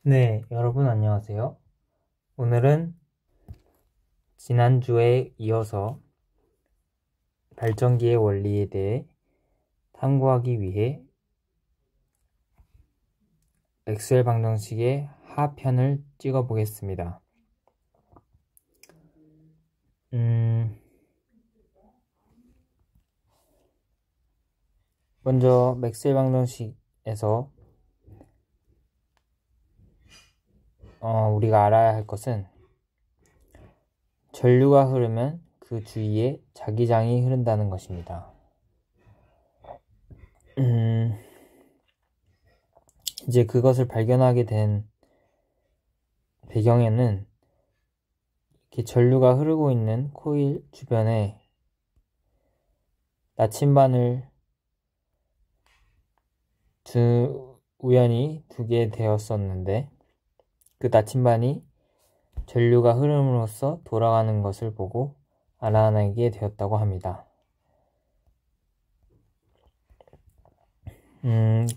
네, 여러분 안녕하세요. 오늘은 지난주에 이어서 발전기의 원리에 대해 탐구하기 위해 엑셀 방정식의 하편을 찍어 보겠습니다. 먼저 엑셀 방정식에서 우리가 알아야 할 것은 전류가 흐르면 그 주위에 자기장이 흐른다는 것입니다. 이제 그것을 발견하게 된 배경에는 이렇게 전류가 흐르고 있는 코일 주변에 나침반을 우연히 두게 되었었는데 그 나침반이 전류가 흐름으로써 돌아가는 것을 보고 알아내게 되었다고 합니다.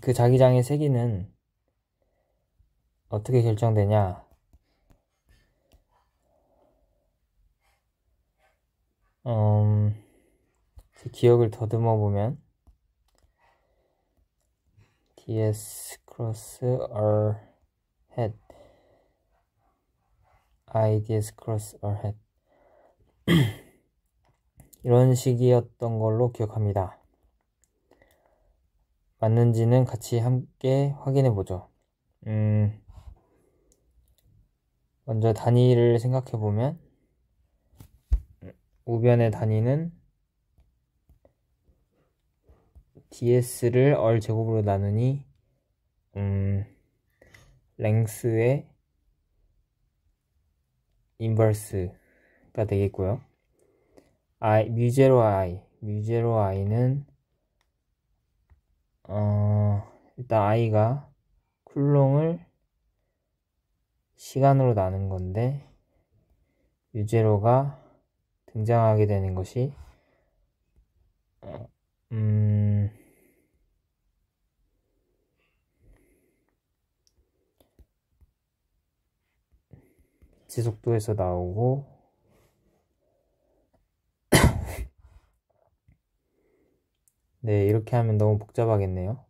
그 자기장의 세기는 어떻게 결정되냐? 제 기억을 더듬어 보면 ds cross r head ids cross r head 이런 식이었던 걸로 기억합니다. 맞는지는 같이 함께 확인해 보죠. 먼저 단위를 생각해 보면 우변의 단위는 ds를 r 제곱으로 나누니 랭스의 인버스가 되겠고요. 뮤제로 i는 일단 i가 쿨롱을 시간으로 나눈 건데 뮤제로가 등장하게 되는 것이 지속도에서 나오고 네, 이렇게 하면 너무 복잡하겠네요.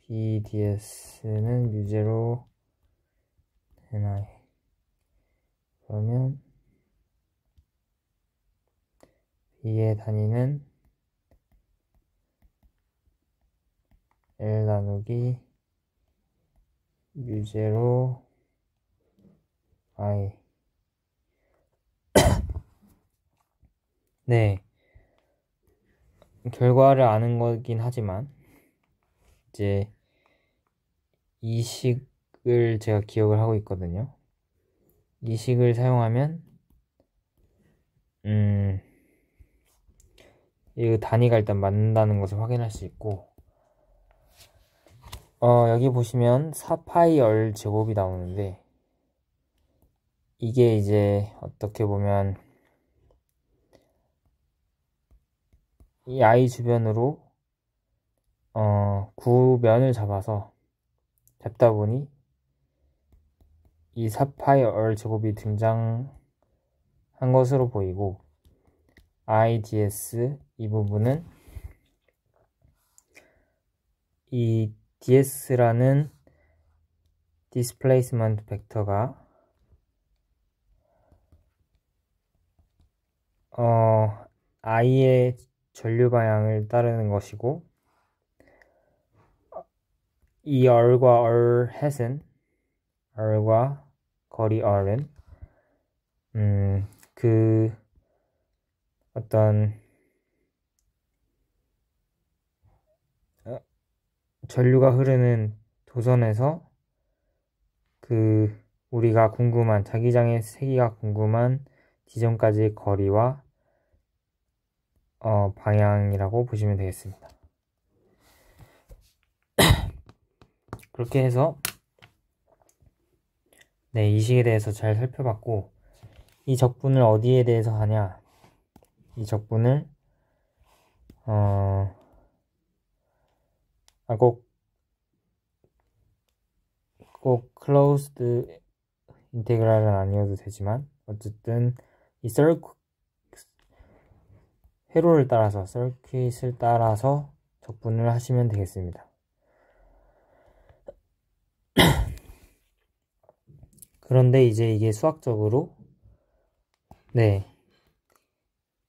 BDS는 뮤제로 NI 그러면 B의 단위는 L 나누기 뮤제로 I 네, 결과를 아는 거긴 하지만 이제 이 식을 제가 기억을 하고 있거든요. 이 식을 사용하면 이 단위가 일단 맞는다는 것을 확인할 수 있고 여기 보시면 4파이 r 제곱이 나오는데 이게 이제 어떻게 보면 이 i 주변으로 구면을 잡다 보니 이 4파이 r 제곱이 등장한 것으로 보이고 ids 이 부분은 이 ds라는 디스플레이스먼트 벡터가 i의 전류 방향을 따르는 것이고 이 r과 r 햇은 r과 거리 r은 그 어떤 전류가 흐르는 도선에서 그 우리가 궁금한 자기장의 세기가 궁금한 지점까지의 거리와 방향이라고 보시면 되겠습니다. 그렇게 해서 네, 이 식에 대해서 잘 살펴봤고 이 적분을 어디에 대해서 하냐? 이 적분을 꼭 꼭 closed 인테그랄은 아니어도 되지만 어쨌든 이 회로를 따라서 서킷을 따라서 적분을 하시면 되겠습니다. 그런데 이제 이게 수학적으로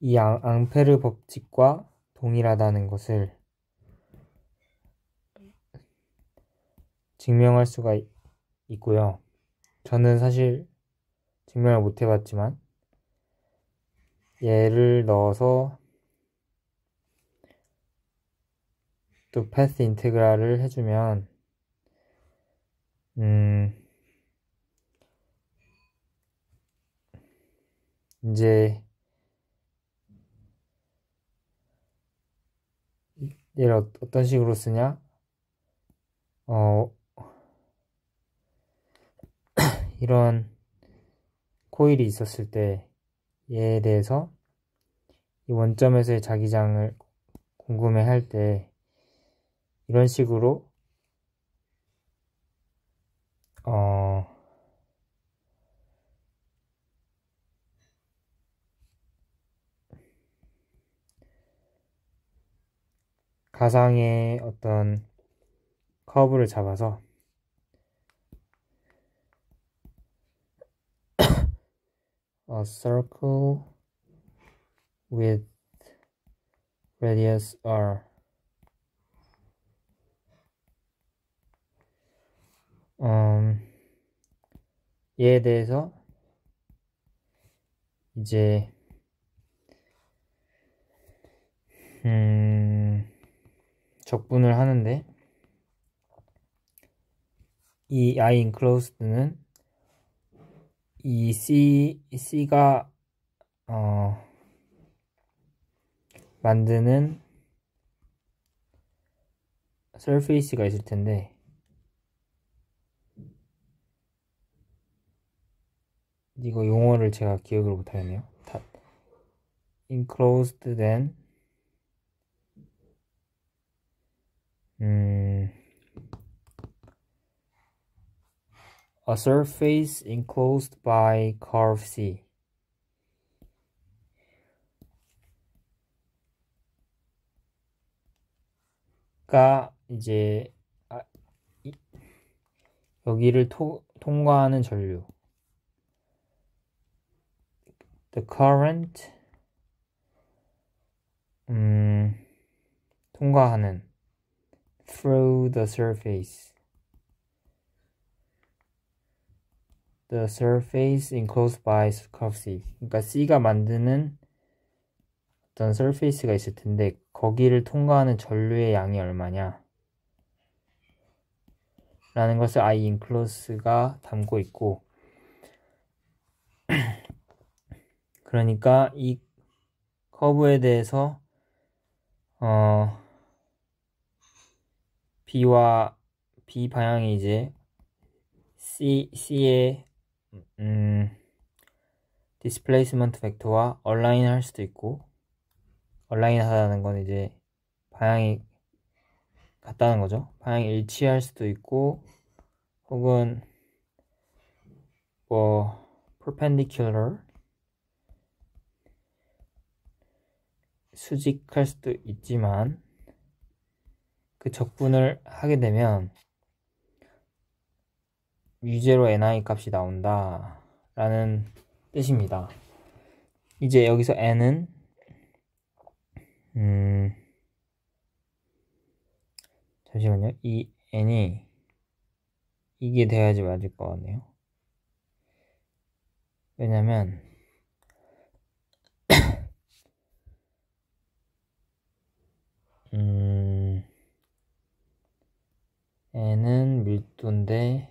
이 앙페르 법칙과 동일하다는 것을 증명할 수가 있고요. 저는 사실 증명을 못 해봤지만 얘를 넣어서 또 패스 인테그랄을 해주면 이제 얘를 어떤 식으로 쓰냐? 이런 코일이 있었을 때 얘에 대해서 이 원점에서의 자기장을 궁금해 할 때 이런 식으로 가상의 어떤 커브를 잡아서 a circle with radius r 얘에 대해서 이제 적분을 하는데 이 I enclosed는 이 C가 만드는 surface가 있을 텐데 이거 용어를 제가 기억을 못하겠네요. enclosed then a surface enclosed by curve C 가 이제 여기를 통과하는 전류 the current 통과하는 through the surface enclosed by curve C. 그러니까 C가 만드는 어떤 surface가 있을 텐데 거기를 통과하는 전류의 양이 얼마냐 라는 것을 I enclose가 담고 있고 그러니까 이 커브에 대해서 B와 B 방향이 이제 C의 디스플레이스먼트 벡터와 얼라인 할 수도 있고 얼라인 하다는 건 이제 방향이 같다는 거죠. 방향이 일치할 수도 있고 혹은 뭐 perpendicular 수직할 수도 있지만 그 적분을 하게 되면 유제로 ni 값이 나온다 라는 뜻입니다. 이제 여기서 n은 잠시만요. 이 n이 이게 돼야지 맞을 것 같네요. 왜냐면 n은 밀도인데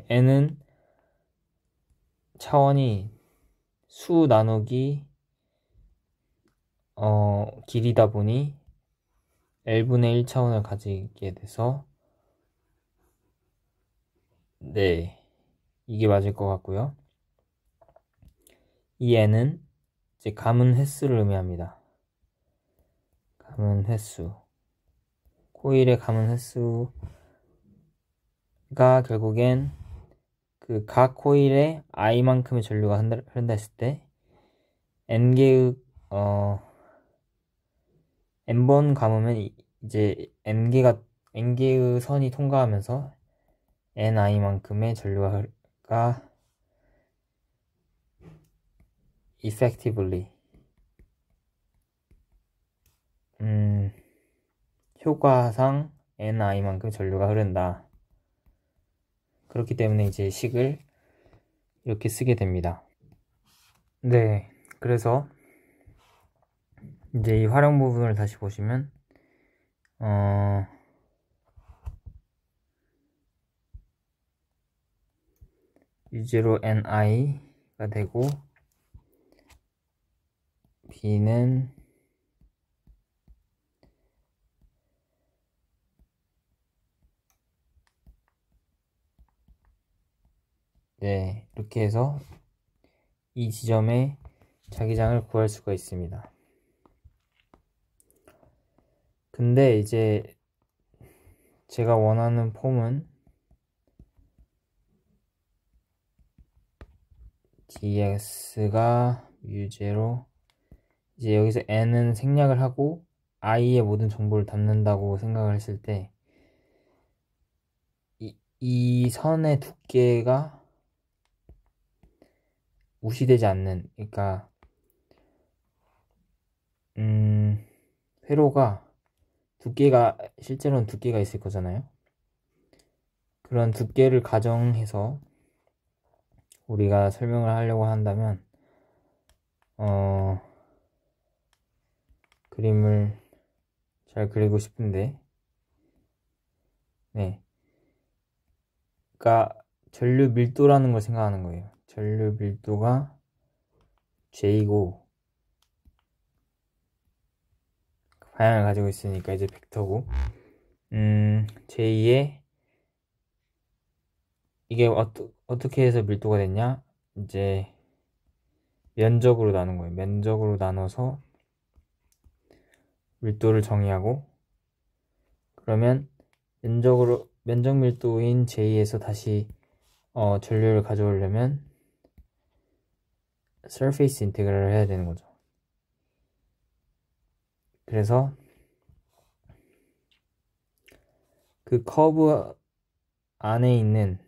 n은 차원이 수 나누기 길이다 보니 L분의 1 차원을 가지게 돼서 이게 맞을 것 같고요. 이 n은 이제 감은 횟수를 의미합니다. 감은 횟수 코일에 감은 횟수가 결국엔 그 각 코일에 i만큼의 전류가 흐른다 했을 때 n개의 n번 감으면 이제 n개의 선이 통과하면서 ni만큼의 전류가 effectively 효과상 ni만큼 전류가 흐른다. 그렇기 때문에 이제 식을 이렇게 쓰게 됩니다. 네, 그래서 이제 이 활용 부분을 다시 보시면 U0 ni가 되고 B는 네, 이렇게 해서 이 지점에 자기장을 구할 수가 있습니다. 근데 이제 제가 원하는 폼은 dx가 u0 이제 여기서 n은 생략을 하고 i의 모든 정보를 담는다고 생각을 했을 때 이 선의 두께가 무시되지 않는, 그러니까 회로가 두께가 실제로는 두께가 있을 거잖아요. 그런 두께를 가정해서 우리가 설명을 하려고 한다면 그림을 잘 그리고 싶은데 네, 그러니까 전류 밀도라는 걸 생각하는 거예요. 전류 밀도가 J고 방향을 가지고 있으니까 이제 벡터고 J의 이게 어떻게 해서 밀도가 됐냐? 이제 면적으로 나눈 거예요. 면적으로 나눠서 밀도를 정의하고 그러면 면적 밀도인 J에서 다시 전류를 가져오려면 surface integral을 해야 되는 거죠. 그래서 그 커브 안에 있는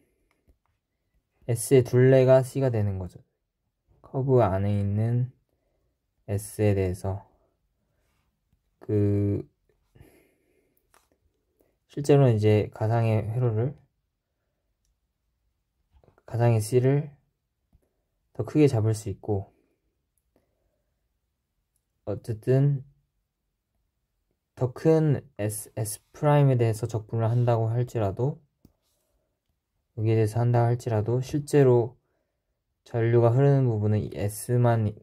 S의 둘레가 C가 되는 거죠. 커브 안에 있는 S에 대해서 실제로는 이제 가상의 C를 더 크게 잡을 수 있고 어쨌든 더 큰 S'에 대해서 적분을 한다고 할지라도 여기에 대해서 한다고 할지라도 실제로 전류가 흐르는 부분은 이 S만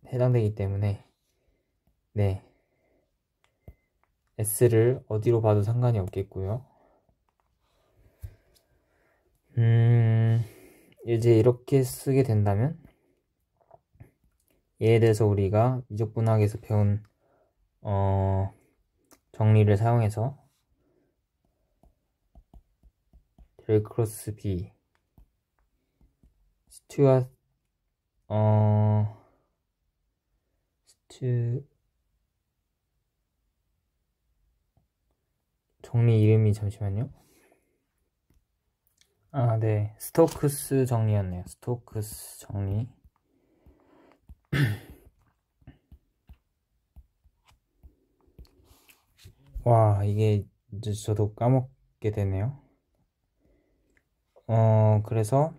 해당되기 때문에 네, S를 어디로 봐도 상관이 없겠고요. 이제 이렇게 쓰게 된다면 얘에 대해서 우리가 미적분학에서 배운 정리를 사용해서 델 크로스 B 정리 이름이 잠시만요. 네, 스토크스 정리였네요. 스토크스 정리. 와, 이게 이제 저도 까먹게 되네요. 그래서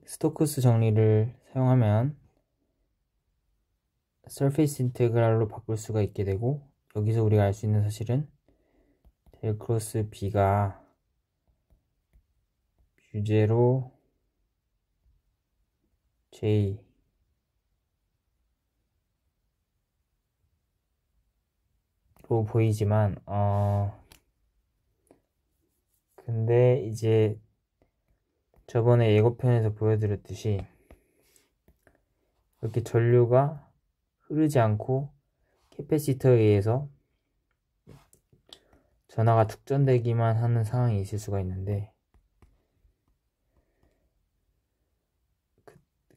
스토크스 정리를 사용하면 surface integral로 바꿀 수가 있게 되고 여기서 우리가 알 수 있는 사실은 델 크로스 B가 U0 J 로 보이지만 근데 이제 저번에 예고편에서 보여드렸듯이 이렇게 전류가 흐르지 않고 캐패시터에 의해서 전하가 축전되기만 하는 상황이 있을 수가 있는데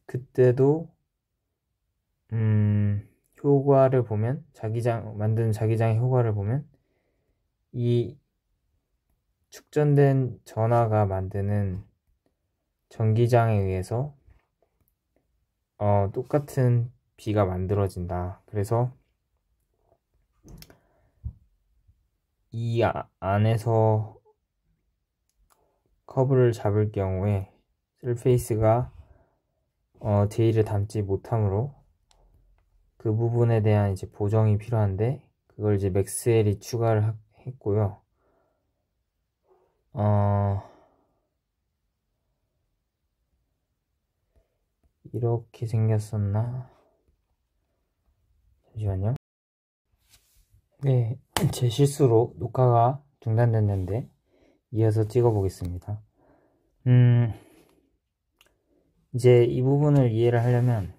그때도 효과를 보면 만든 자기장의 효과를 보면 이 축전된 전하가 만드는 전기장에 의해서 똑같은 B가 만들어진다. 그래서 이 안에서 커브를 잡을 경우에 서페이스가 J를 담지 못하므로 그 부분에 대한 이제 보정이 필요한데 그걸 이제 맥스웰이 추가를 했고요. 이렇게 생겼었나? 잠시만요. 네, 제 실수로 녹화가 중단됐는데 이어서 찍어보겠습니다. 이제 이 부분을 이해를 하려면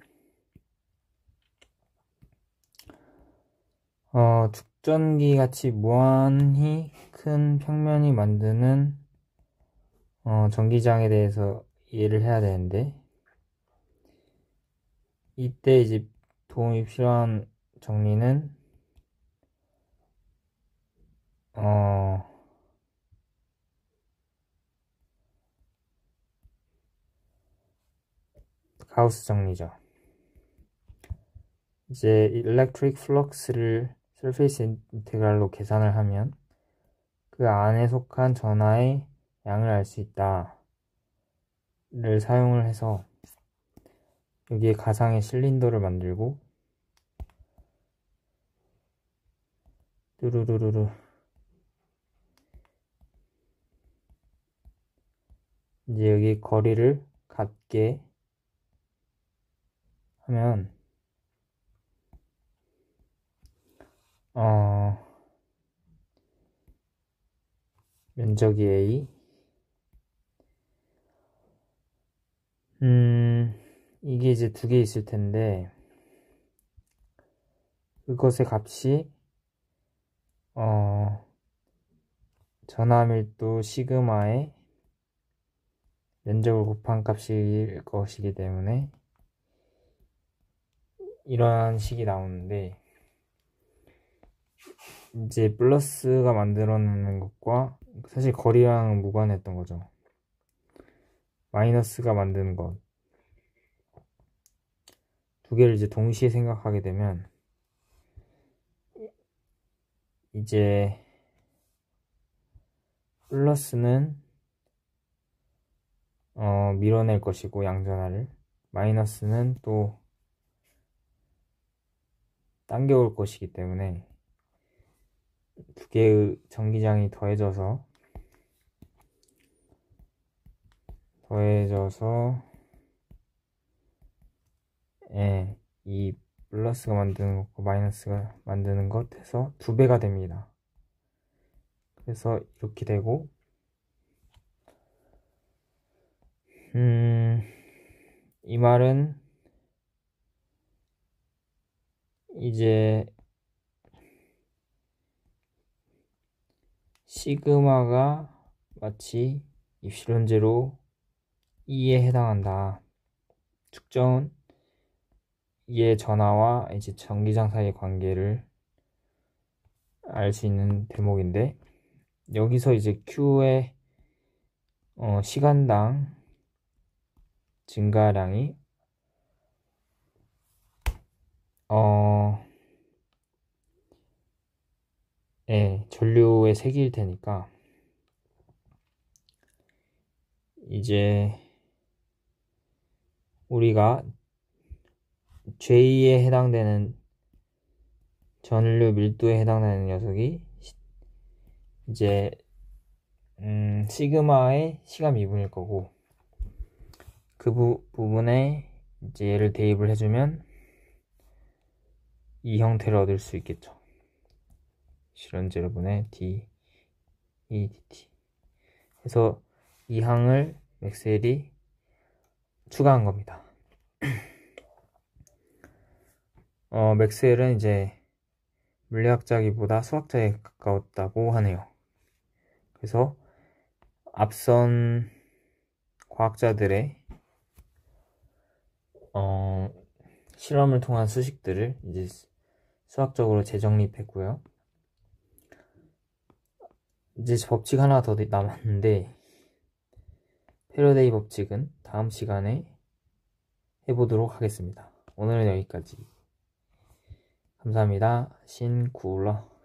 축전기 같이 무한히 큰 평면이 만드는 전기장에 대해서 이해를 해야 되는데 이때 이제 도움이 필요한 정리는 가우스 정리죠. 이제 electric flux를 surface integral로 계산을 하면 그 안에 속한 전하의 양을 알 수 있다 를 사용을 해서 여기에 가상의 실린더를 만들고 뚜루루루루 이제 여기 거리를 같게 하면 면적이 A 이게 이제 두 개 있을 텐데 그것의 값이 전하밀도 시그마의 면적을 곱한 값일 것이기 때문에 이런 식이 나오는데 이제 플러스가 만들어내는 것과 사실 거리랑 무관했던 거죠. 마이너스가 만드는 것 두 개를 이제 동시에 생각하게 되면 이제 플러스는 밀어낼 것이고 양전하를 마이너스는 또 당겨올 것이기 때문에 두 개의 전기장이 더해져서 이 플러스가 만드는 것과 마이너스가 만드는 것 해서 두 배가 됩니다. 그래서 이렇게 되고 이 말은 이제 시그마가 마치 입실론 제로 2에 해당한다. 축전 의 전하와 이제 전기장 사이의 관계를 알 수 있는 대목인데 여기서 이제 Q의 시간당 증가량이 전류의 세기일 테니까 이제 우리가 J에 해당되는 전류 밀도에 해당되는 녀석이 이제 시그마의 시간 미분일 거고 그 부분에 이제 얘를 대입을 해주면 이 형태를 얻을 수 있겠죠. 실현 제로분의 d e dt 해서 이 항을 맥스웰이 추가한 겁니다. 맥스웰은 이제 물리학자기보다 수학자에 가까웠다고 하네요. 그래서 앞선 과학자들의 실험을 통한 수식들을 이제 수학적으로 재정립했고요. 이제 법칙 하나 더 남았는데 패러데이 법칙은 다음 시간에 해보도록 하겠습니다. 오늘은 여기까지. 감사합니다. 신구러.